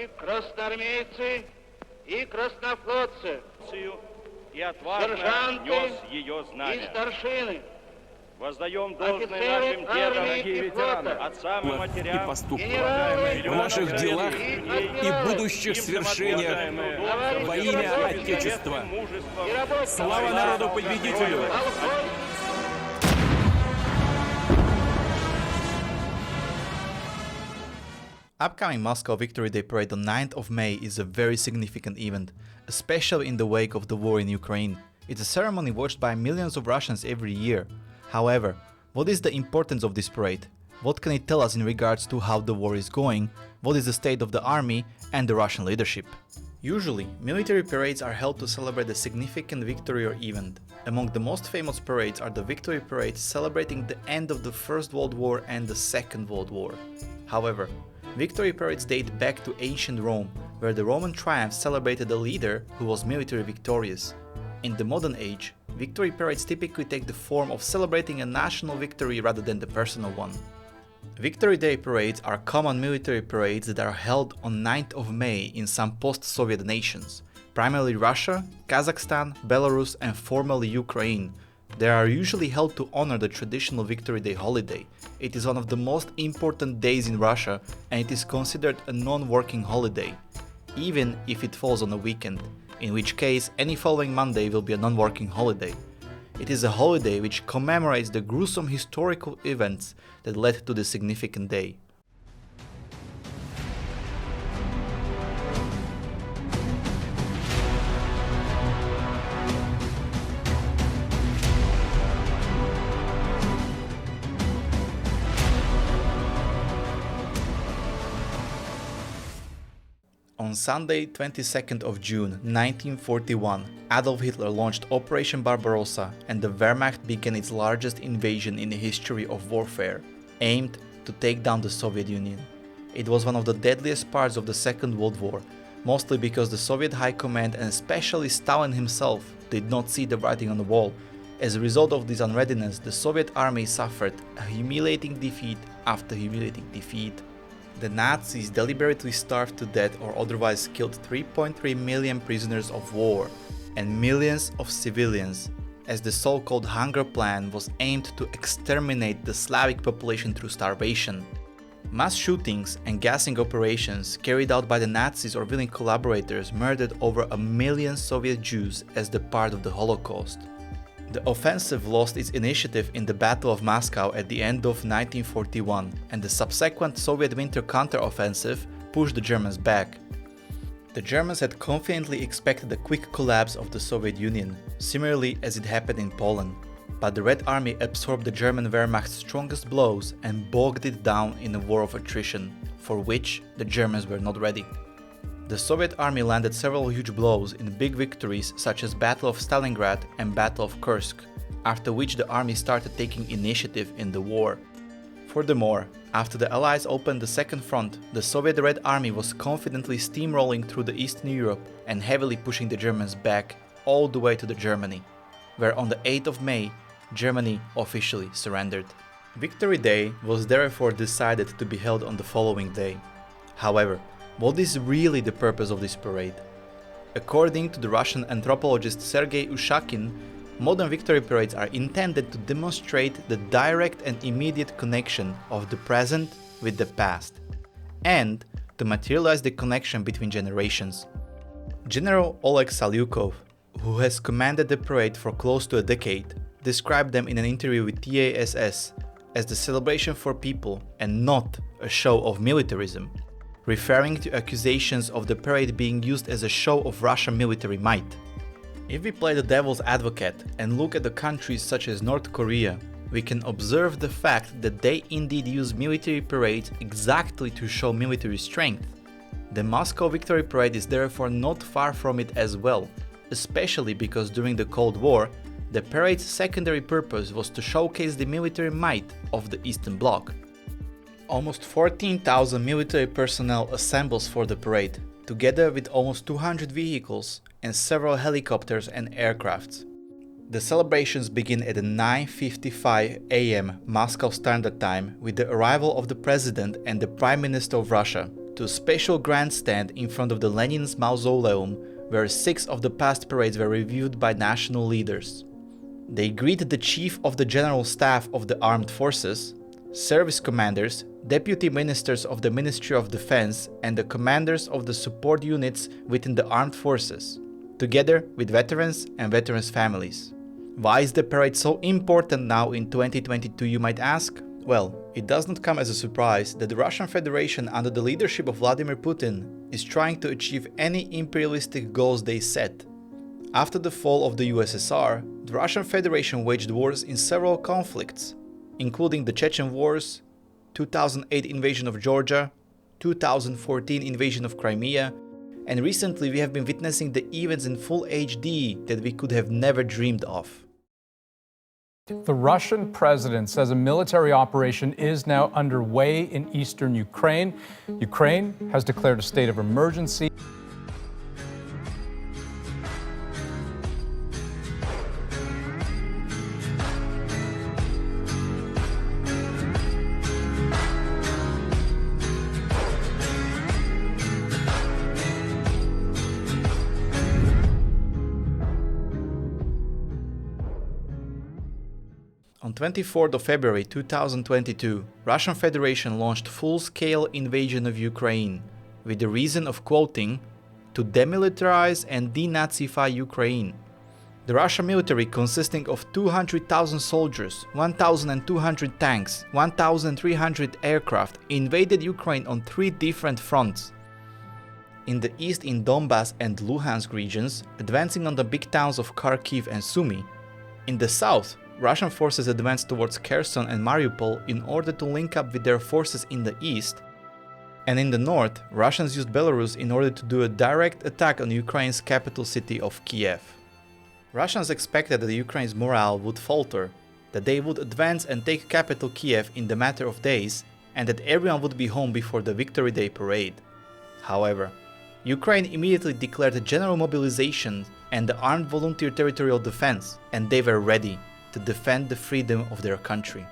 красноармейцы и краснофлотцы, и отважно нес ее знамя. и старшины, Воздаем должное нашим дедам, отцам и матерям, и поступкам, генералы, в наших делах и и будущих свершениях во имя Отечества. Слава народу-победителю! Upcoming Moscow Victory Day Parade on 9th of May is a very significant event, especially in the wake of the war in Ukraine. It's a ceremony watched by millions of Russians every year. However, what is the importance of this parade? What can it tell us in regards to how the war is going? What is the state of the army and the Russian leadership? Usually, military parades are held to celebrate a significant victory or event. Among the most famous parades are the victory parades celebrating the end of the First World War and the Second World War. However, victory parades date back to ancient Rome, where the Roman triumph celebrated a leader who was military victorious. In the modern age, victory parades typically take the form of celebrating a national victory rather than the personal one. Victory Day parades are common military parades that are held on 9th of May in some post-Soviet nations, primarily Russia, Kazakhstan, Belarus and formerly Ukraine. They are usually held to honor the traditional Victory Day holiday. It is one of the most important days in Russia and it is considered a non-working holiday, even if it falls on a weekend, in which case any following Monday will be a non-working holiday. It is a holiday which commemorates the gruesome historical events that led to the significant day. On Sunday, 22nd of June 1941, Adolf Hitler launched Operation Barbarossa and the Wehrmacht began its largest invasion in the history of warfare, aimed to take down the Soviet Union. It was one of the deadliest parts of the Second World War, mostly because the Soviet High Command and especially Stalin himself did not see the writing on the wall. As a result of this unreadiness, the Soviet army suffered a humiliating defeat after humiliating defeat. The Nazis deliberately starved to death or otherwise killed 3.3 million prisoners of war and millions of civilians, as the so-called Hunger Plan was aimed to exterminate the Slavic population through starvation. Mass shootings and gassing operations carried out by the Nazis or willing collaborators murdered over 1 million Soviet Jews as the part of the Holocaust. The offensive lost its initiative in the Battle of Moscow at the end of 1941, and the subsequent Soviet winter counter-offensive pushed the Germans back. The Germans had confidently expected a quick collapse of the Soviet Union, similarly as it happened in Poland, but the Red Army absorbed the German Wehrmacht's strongest blows and bogged it down in a war of attrition, for which the Germans were not ready. The Soviet army landed several huge blows in big victories such as Battle of Stalingrad and Battle of Kursk, after which the army started taking initiative in the war. Furthermore, after the Allies opened the second front, the Soviet Red Army was confidently steamrolling through the Eastern Europe and heavily pushing the Germans back all the way to the Germany, where on the 8th of May, Germany officially surrendered. Victory Day was therefore decided to be held on the following day. However, what is really the purpose of this parade? According to the Russian anthropologist Sergei Ushakin, modern victory parades are intended to demonstrate the direct and immediate connection of the present with the past, and to materialize the connection between generations. General Oleg Salyukov, who has commanded the parade for close to a decade, described them in an interview with TASS as the celebration for people and not a show of militarism, referring to accusations of the parade being used as a show of Russian military might. If we play the devil's advocate and look at the countries such as North Korea, we can observe the fact that they indeed use military parades exactly to show military strength. The Moscow Victory Parade is therefore not far from it as well, especially because during the Cold War, the parade's secondary purpose was to showcase the military might of the Eastern Bloc. Almost 14,000 military personnel assembles for the parade, together with almost 200 vehicles and several helicopters and aircrafts. The celebrations begin at 9:55 AM Moscow Standard Time with the arrival of the President and the Prime Minister of Russia, to a special grandstand in front of the Lenin's mausoleum, where 6 of the past parades were reviewed by national leaders. They greeted the Chief of the General Staff of the Armed Forces, service commanders, deputy ministers of the Ministry of Defense, and the commanders of the support units within the armed forces, together with veterans and veterans' families. Why is the parade so important now in 2022, you might ask? Well, it does not come as a surprise that the Russian Federation under the leadership of Vladimir Putin is trying to achieve any imperialistic goals they set. After the fall of the USSR, the Russian Federation waged wars in several conflicts, including the Chechen Wars, 2008 invasion of Georgia, 2014 invasion of Crimea, and recently we have been witnessing the events in full HD that we could have never dreamed of. The Russian president says a military operation is now underway in eastern Ukraine. Ukraine has declared a state of emergency. On 24th of February 2022, Russian Federation launched full-scale invasion of Ukraine, with the reason of quoting, to demilitarize and denazify Ukraine. The Russian military, consisting of 200,000 soldiers, 1,200 tanks, 1,300 aircraft, invaded Ukraine on 3 different fronts. In the east in Donbass and Luhansk regions, advancing on the big towns of Kharkiv and Sumy. In the south, Russian forces advanced towards Kherson and Mariupol in order to link up with their forces in the east, and in the north, Russians used Belarus in order to do a direct attack on Ukraine's capital city of Kiev. Russians expected that Ukraine's morale would falter, that they would advance and take capital Kiev in the matter of days, and that everyone would be home before the Victory Day parade. However, Ukraine immediately declared a general mobilization and the Armed Volunteer Territorial Defense, and they were ready to defend the freedom of their country.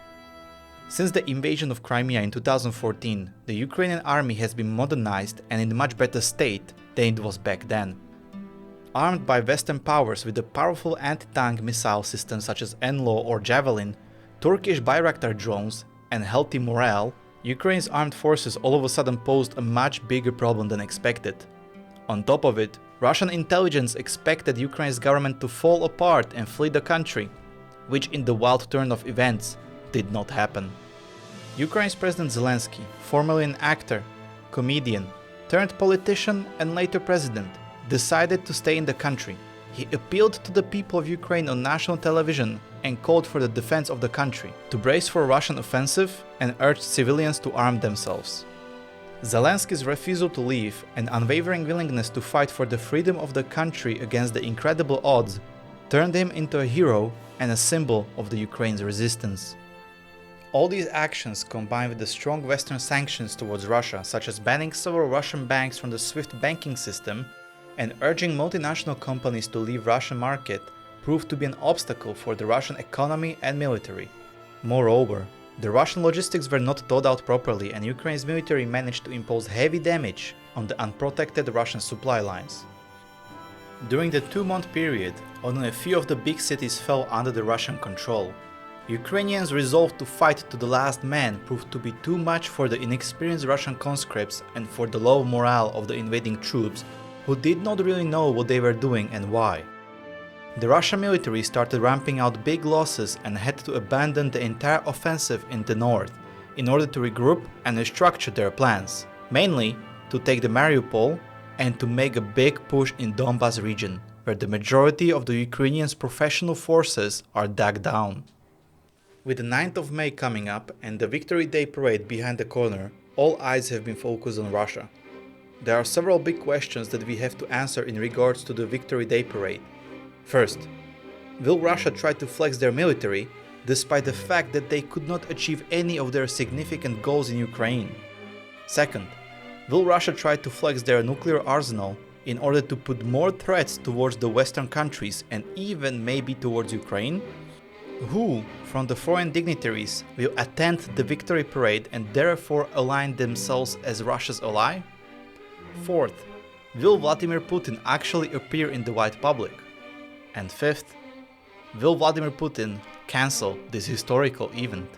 Since the invasion of Crimea in 2014, the Ukrainian army has been modernized and in a much better state than it was back then. Armed by Western powers with a powerful anti-tank missile systems such as NLAW or Javelin, Turkish Bayraktar drones, and healthy morale, Ukraine's armed forces all of a sudden posed a much bigger problem than expected. On top of it, Russian intelligence expected Ukraine's government to fall apart and flee the country, which in the wild turn of events did not happen. Ukraine's President Zelensky, formerly an actor, comedian, turned politician and later president, decided to stay in the country. He appealed to the people of Ukraine on national television and called for the defense of the country, to brace for a Russian offensive and urged civilians to arm themselves. Zelensky's refusal to leave and unwavering willingness to fight for the freedom of the country against the incredible odds turned him into a hero and a symbol of the Ukraine's resistance. All these actions, combined with the strong Western sanctions towards Russia, such as banning several Russian banks from the SWIFT banking system and urging multinational companies to leave Russian market, proved to be an obstacle for the Russian economy and military. Moreover, the Russian logistics were not thought out properly and Ukraine's military managed to impose heavy damage on the unprotected Russian supply lines. During the 2-month period, only a few of the big cities fell under the Russian control. Ukrainians' resolve to fight to the last man proved to be too much for the inexperienced Russian conscripts and for the low morale of the invading troops, who did not really know what they were doing and why. The Russian military started ramping out big losses and had to abandon the entire offensive in the north in order to regroup and restructure their plans, mainly to take the Mariupol and to make a big push in Donbass region, where the majority of the Ukrainians' professional forces are dug down. With the 9th of May coming up and the Victory Day parade behind the corner, all eyes have been focused on Russia. There are several big questions that we have to answer in regards to the Victory Day parade. First, will Russia try to flex their military despite the fact that they could not achieve any of their significant goals in Ukraine? Second, will Russia try to flex their nuclear arsenal in order to put more threats towards the Western countries and even maybe towards Ukraine? Who from the foreign dignitaries will attend the victory parade and therefore align themselves as Russia's ally? Fourth, will Vladimir Putin actually appear in the wide public? And fifth, will Vladimir Putin cancel this historical event?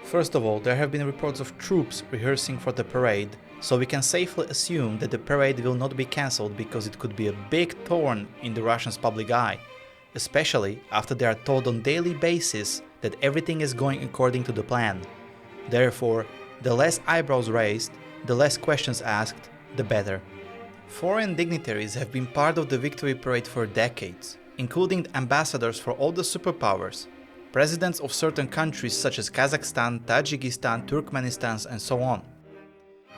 First of all, there have been reports of troops rehearsing for the parade, so we can safely assume that the parade will not be cancelled because it could be a big thorn in the Russians' public eye, especially after they are told on daily basis that everything is going according to the plan. Therefore, the less eyebrows raised, the less questions asked, the better. Foreign dignitaries have been part of the victory parade for decades, including ambassadors for all the superpowers, presidents of certain countries such as Kazakhstan, Tajikistan, Turkmenistan, and so on.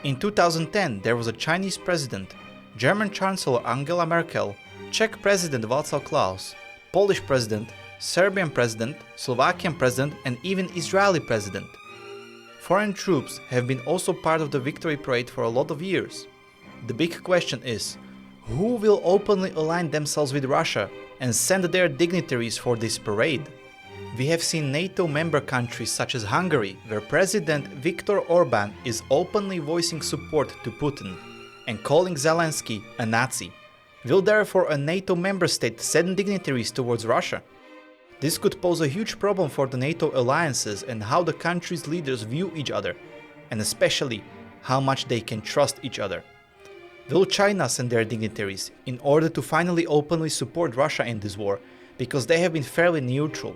In 2010, there was a Chinese president, German Chancellor Angela Merkel, Czech President Václav Klaus, Polish President, Serbian President, Slovakian President, and even Israeli President. Foreign troops have been also part of the victory parade for a lot of years. The big question is, who will openly align themselves with Russia and send their dignitaries for this parade? We have seen NATO member countries such as Hungary, where President Viktor Orban is openly voicing support to Putin and calling Zelensky a Nazi. Will therefore a NATO member state send dignitaries towards Russia? This could pose a huge problem for the NATO alliances and how the countries' leaders view each other, and especially how much they can trust each other. Will China send their dignitaries in order to finally openly support Russia in this war, because they have been fairly neutral?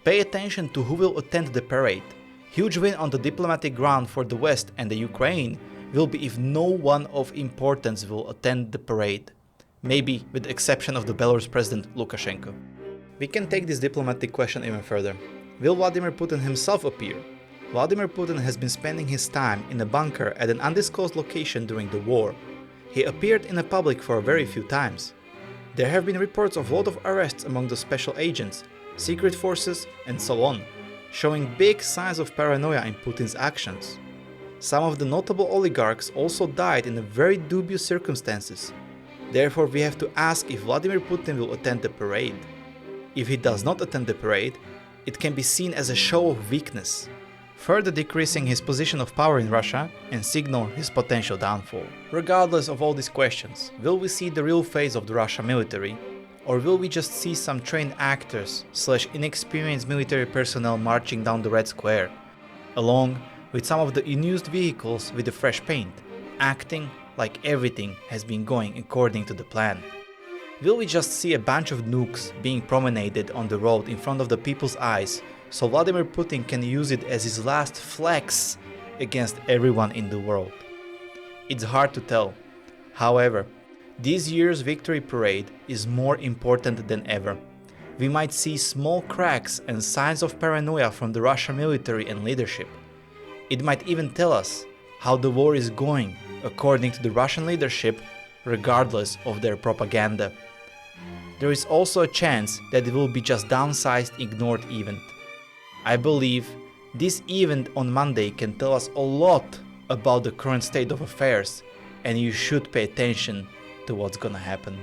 Pay attention to who will attend the parade. Huge win on the diplomatic ground for the West and the Ukraine will be if no one of importance will attend the parade, maybe with the exception of the Belarus President Lukashenko. We can take this diplomatic question even further. Will Vladimir Putin himself appear? Vladimir Putin has been spending his time in a bunker at an undisclosed location during the war. He appeared in the public for very few times. There have been reports of a lot of arrests among the special agents, secret forces, and so on, showing big signs of paranoia in Putin's actions. Some of the notable oligarchs also died in very dubious circumstances. Therefore, we have to ask if Vladimir Putin will attend the parade. If he does not attend the parade, it can be seen as a show of weakness, further decreasing his position of power in Russia and signal his potential downfall. Regardless of all these questions, will we see the real face of the Russian military, or will we just see some trained actors / inexperienced military personnel marching down the Red Square, along with some of the unused vehicles with the fresh paint, acting like everything has been going according to the plan? Will we just see a bunch of nukes being promenaded on the road in front of the people's eyes, so Vladimir Putin can use it as his last flex against everyone in the world? It's hard to tell. However, this year's victory parade is more important than ever. We might see small cracks and signs of paranoia from the Russian military and leadership. It might even tell us how the war is going according to the Russian leadership, regardless of their propaganda. There is also a chance that it will be just downsized, ignored event. I believe this event on Monday can tell us a lot about the current state of affairs, and you should pay attention to what's gonna happen.